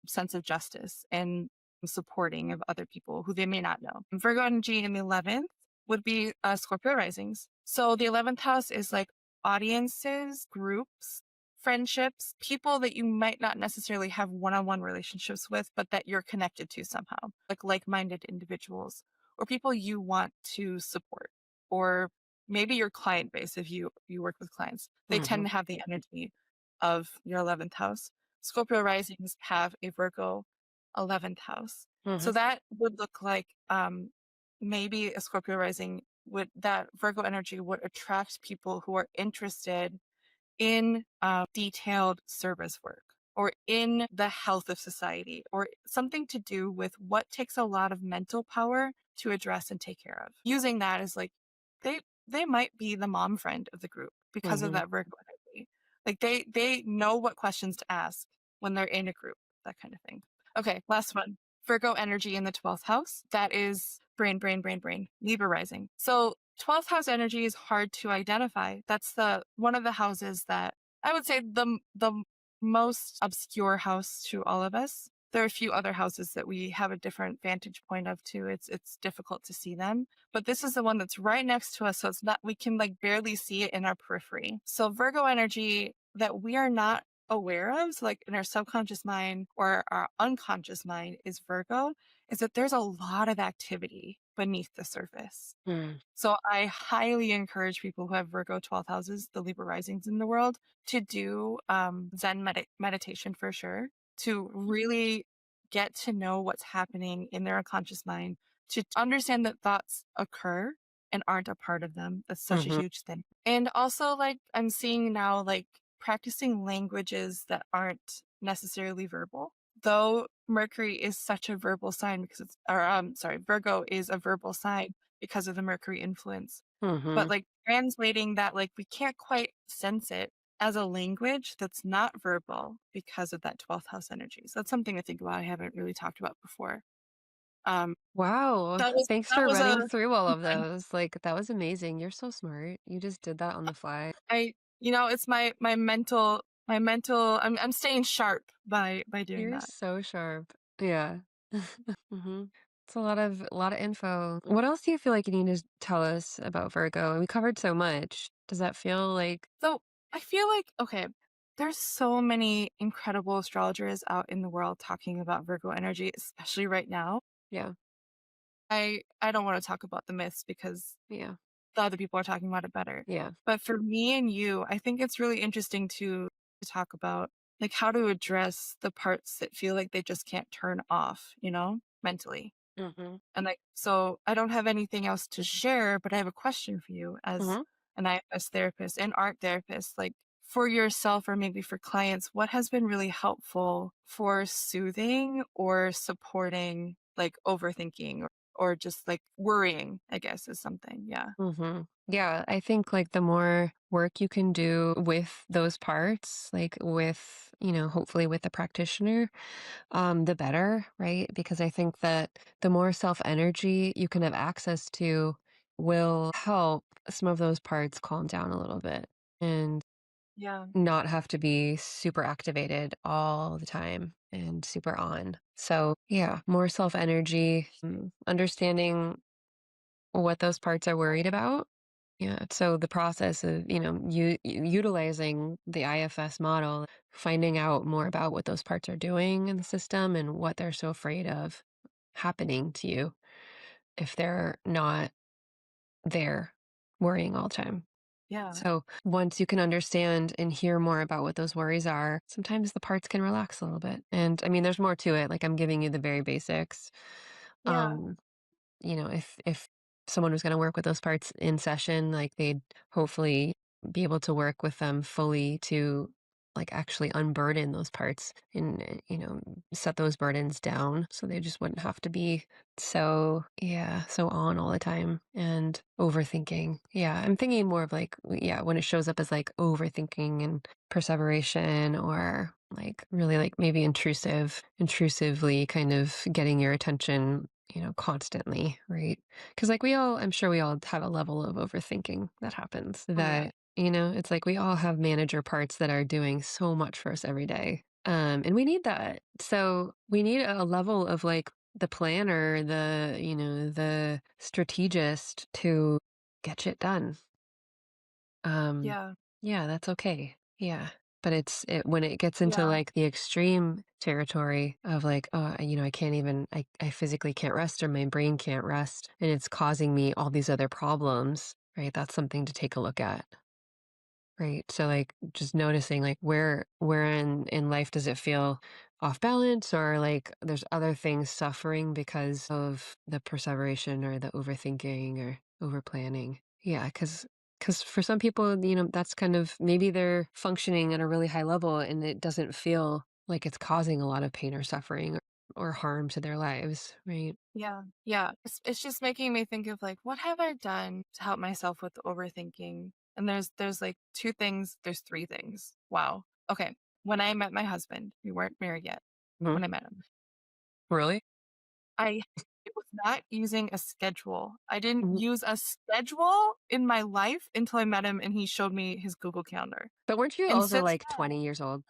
sense of justice and supporting of other people who they may not know. Virgo energy in the 11th would be Scorpio risings. So the 11th house is like audiences, groups, friendships, people that you might not necessarily have one-on-one relationships with, but that you're connected to somehow, like-minded individuals or people you want to support, or maybe your client base if you work with clients. They tend Mhm. to have the energy of your 11th house. Scorpio risings have a Virgo 11th house. So Mhm. that would look like maybe a Scorpio rising would that Virgo energy would attract people who are interested in detailed service work or in the health of society or something to do with what takes a lot of mental power to address and take care of. Using that as like they they might be the mom friend of the group because of Mhm. that Virgo energy. Like they know what questions to ask when they're in a group, that kind of thing. Okay, last one. Virgo energy in the 12th house. That is brain, brain, brain, brain, Libra rising. So 12th house energy is hard to identify. That's the one of the houses that I would say the most obscure house to all of us. There are a few other houses that we have a different vantage point of too. It's difficult to see them, but this is the one that's right next to us, so it's not we can like barely see it in our periphery. So Virgo energy that we are not aware of, so like in our subconscious mind or our unconscious mind is Virgo, is that there's a lot of activity beneath the surface. Mm. So I highly encourage people who have Virgo 12th houses, the Libra risings in the world, to do Zen meditation for sure, to really get to know what's happening in their unconscious mind, to understand that thoughts occur and aren't a part of them. That's such a Mhm. huge thing. And also, like, I'm seeing now, like, practicing languages that aren't necessarily verbal. Though Mercury is such a verbal sign because sorry, Virgo is a verbal sign because of the Mercury influence. But Mhm. like translating that, like we can't quite sense it as a language that's not verbal because of that 12th house energy. So that's something to think about. I haven't really talked about before. Um, Wow. that was Thanks that for was a running through all of fun. those. Like, that was amazing. You're so smart. You just did that on the fly. It's my mental. I'm staying sharp by doing You're that. so sharp. Yeah. Mhm. It's a lot of info. What else do you feel like you need to tell us about Virgo? We covered so much. Does that feel like So I feel like okay. there's so many incredible astrologers out in the world talking about Virgo energy, especially right now. Yeah. I don't want to talk about the myths because Yeah. the other people are talking about it better. Yeah. But for me and you, I think it's really interesting to talk about like how to address the parts that feel like they just can't turn off, mentally. Mhm. And like, so I don't have anything else to share, but I have a question for you as Mhm. an IFS therapist and art therapist. Like for yourself or maybe for clients, what has been really helpful for soothing or supporting like overthinking or just like worrying, I guess is something. Yeah. Mhm. Yeah, I think, like, the more work you can do with those parts, like, with, hopefully with the practitioner, the better, right? Because I think that the more self-energy you can have access to will help some of those parts calm down a little bit and Yeah. not have to be super activated all the time and super on. So, yeah, more self-energy, understanding what those parts are worried about. Yeah. So the process of, utilizing the IFS model, finding out more about what those parts are doing in the system and what they're so afraid of happening to you if they're not there worrying all the time. Yeah. So once you can understand and hear more about what those worries are, sometimes the parts can relax a little bit. And I mean, there's more to it. Like I'm giving you the very basics. Yeah. Um, if someone was going to work with those parts in session, like they'd hopefully be able to work with them fully to like actually unburden those parts and set those burdens down so they just wouldn't have to be so on all the time and overthinking. Yeah, I'm thinking more of like, yeah, when it shows up as like overthinking and perseveration or like really like maybe intrusively kind of getting your attention, constantly, right? Because like I'm sure we all have a level of overthinking that happens Oh yeah. that, it's like we all have manager parts that are doing so much for us every day. And we need that. So we need a level of like the planner, the strategist to get shit done. Um, Yeah. yeah, that's okay. Yeah. But when it gets into Yeah. like the extreme territory of like, oh, I can't even, I physically can't rest or my brain can't rest and it's causing me all these other problems, right? That's something to take a look at. Right. So like just noticing like where in life does it feel off balance or like there's other things suffering because of the perseveration or the overthinking or over planning. Yeah, because for some people, that's kind of maybe they're functioning at a really high level and it doesn't feel like it's causing a lot of pain or suffering or harm to their lives, right? Yeah. Yeah. It's just making me think of like, what have I done to help myself with overthinking? And there's like there's three things. Wow. Okay. When I met my husband, we weren't married yet Mhm. when I met him. Really? I was not using a schedule. I didn't Mhm. use a schedule in my life until I met him and he showed me his Google Calendar. But weren't you And also since like 20 years old?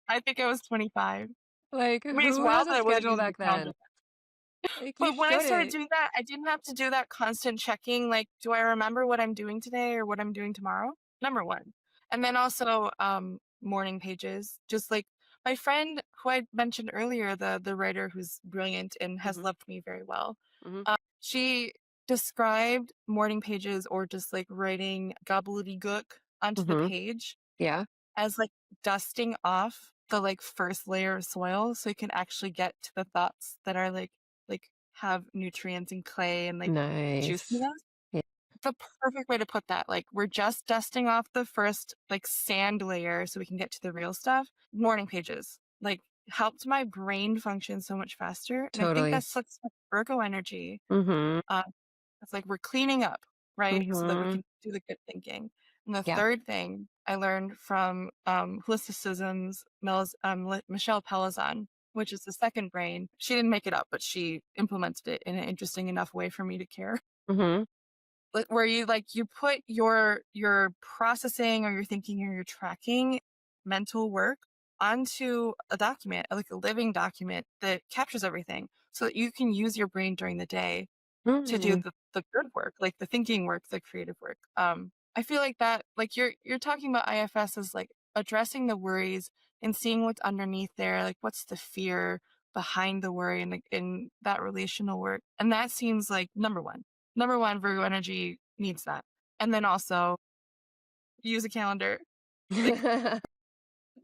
I think I was 25. Like I mean, it's who has wild a that I wasn't schedule using the back calendar. then? Like you But when I started shouldn't. doing that, I didn't have to do that constant checking, like, do I remember what I'm doing today or what I'm doing tomorrow? Number 1. And then also, morning pages, just like my friend who I mentioned earlier, the writer who's brilliant and has Mhm. loved me very well, Mhm. she described morning pages or just like writing gobbledygook onto the Mhm. page Yeah. as like dusting off the like first layer of soil so you can actually get to the thoughts that are like have nutrients and clay and like Nice. juiciness. Yeah. The perfect way to put that. Like we're just dusting off the first like sand layer so we can get to the real stuff. Morning pages like helped my brain function so much faster. And I think Totally. that's like such Virgo energy. Mhm. Uh, it's like we're cleaning up, right? So that we Mhm. can do the good thinking. And the Yeah. third thing I learned from Holisticism's Michelle Pelazan, which is the second brain. She didn't make it up, but she implemented it in an interesting enough way for me to care. Mhm. Like, where you put your processing or your thinking or your tracking mental work onto a document, like a living document that captures everything so that you can use your brain during the day to do Mm. the good work, like the thinking work, the creative work. I feel like that, like you're talking about IFS as like addressing the worries and seeing what's underneath there, like what's the fear behind the worry and in that relational work. And that seems like number one. Number one, Virgo energy needs that. And then also use a calendar. Like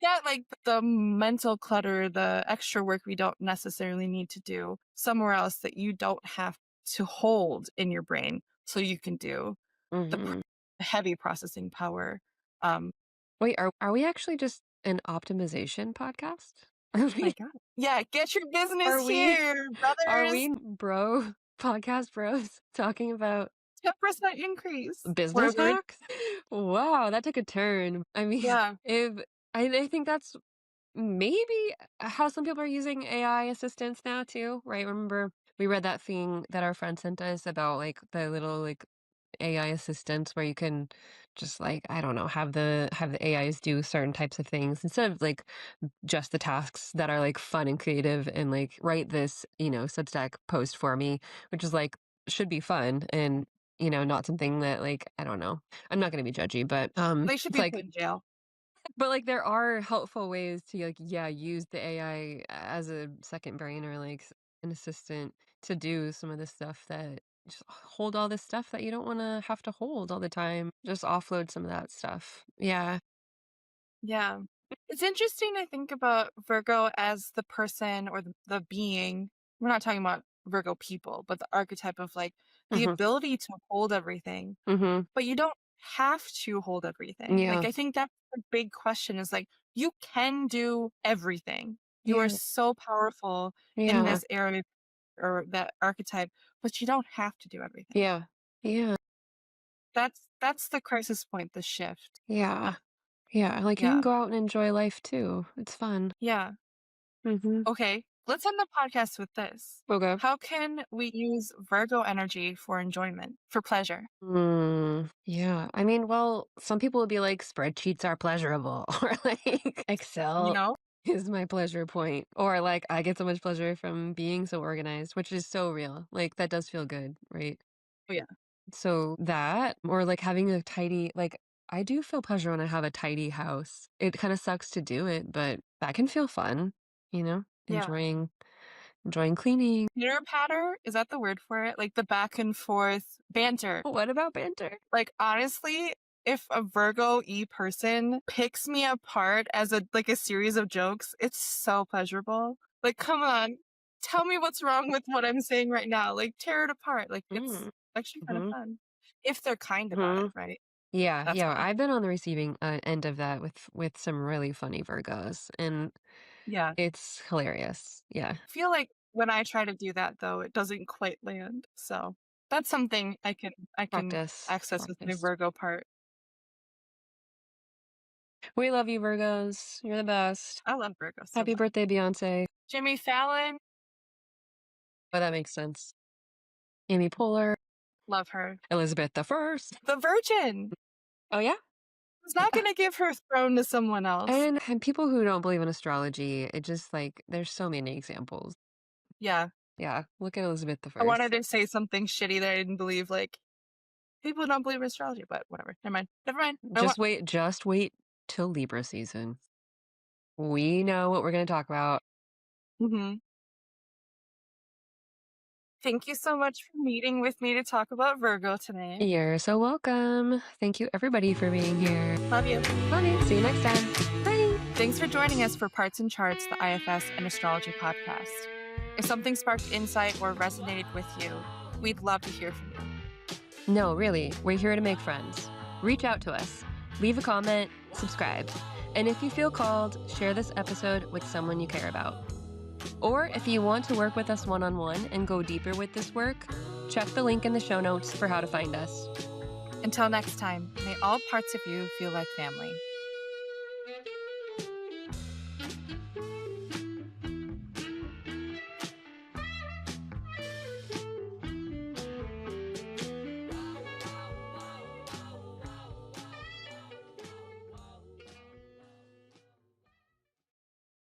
that, like the mental clutter, the extra work we don't necessarily need to do somewhere else that you don't have to hold in your brain so you can do the Mhm. heavy processing power. Um, Wait, are we actually just an optimization podcast? Are my we God. Yeah, get your are business we here, are brothers. we bro podcast bros talking about 10% increase. business We're hacks? Wow, that took a turn. I mean, yeah, if I think that's maybe how some people are using AI assistants now too, right? Remember we read that thing that our friend sent us about like the little like AI assistants where you can just like I don't know have the AIs do certain types of things instead of like just the tasks that are like fun and creative and like write this Substack post for me, which is like should be fun and not something that like I don't know. I'm not going to be judgy, but they should it's be put like in jail. but like there are helpful ways to like yeah use the AI as a second brain or like an assistant to do some of the stuff that just hold all this stuff that you don't want to have to hold all the time. Just offload some of that stuff. Yeah. Yeah. It's interesting to think about Virgo as the person or the being. We're not talking about Virgo people, but the archetype of like the Mhm. ability to hold everything, Mhm. but you don't have to hold everything. Like, Yeah. I think that's the big question is like, you can do everything. You are Yeah. so powerful in Yeah. this area or that archetype, but you don't have to do everything. Yeah. Yeah. That's the crisis point, the shift. Uh, Yeah. Yeah. Like you can yeah. go out and enjoy life too. It's fun. Yeah. Mhm. Okay, let's end the podcast with this. Okay. How can we use Virgo energy for enjoyment, for pleasure? Yeah. I mean, well, some people would be like, spreadsheets are pleasurable, or like You Excel know? is my pleasure point, or like I get so much pleasure from being so organized, which is so real. Like that does feel good, right? Oh, yeah. So that, or like having a tidy, like I do feel pleasure when I have a tidy house. It kind of sucks to do it, but that can feel fun, you know, Yeah. enjoying cleaning. Pitter patter, is that the word for it? Like the back and forth banter. What about banter? Like honestly, if a Virgo person picks me apart as a series of jokes, it's so pleasurable. Like, come on. Tell me what's wrong with what I'm saying right now. Like tear it apart. Like it's Mm. actually kind of Hmm. fun. If they're kind about it, Hmm. right? Yeah, That's yeah, fun. I've been on the receiving, end of that with some really funny Virgos, and Yeah. it's hilarious. Yeah. Feel like when I try to do that though, it doesn't quite land. So that's something I can Practice, access with my practice. Virgo part. We love you, Virgos. You're the best. I love Virgo so Happy much. birthday, Beyonce. Jimmy Fallon, Oh, that makes sense. Amy Poehler, love her. Elizabeth the First. The Virgin Oh, yeah? was not Yeah. going to give her throne to someone else. And people who don't believe in astrology, it just like there's so many examples. Yeah. Yeah, look at Elizabeth the I wanted First. to say something shitty that I didn't believe. Like, people don't believe in astrology, but whatever. Never mind. Never mind. Just wait till Libra season. We know what we're going to talk about. Mhm. Thank you so much for meeting with me to talk about Virgo today. You're so welcome. Thank you, everybody, for being here. Love you. Love you. See you next time. Bye. Thanks for joining us for Parts and Charts, the IFS and Astrology podcast. If something sparked insight or resonated with you, we'd love to hear from you. No, really, we're here to make friends. Reach out to us, leave a comment, subscribe. And if you feel called, share this episode with someone you care about. Or if you want to work with us one-on-one and go deeper with this work, check the link in the show notes for how to find us. Until next time, may all parts of you feel like family.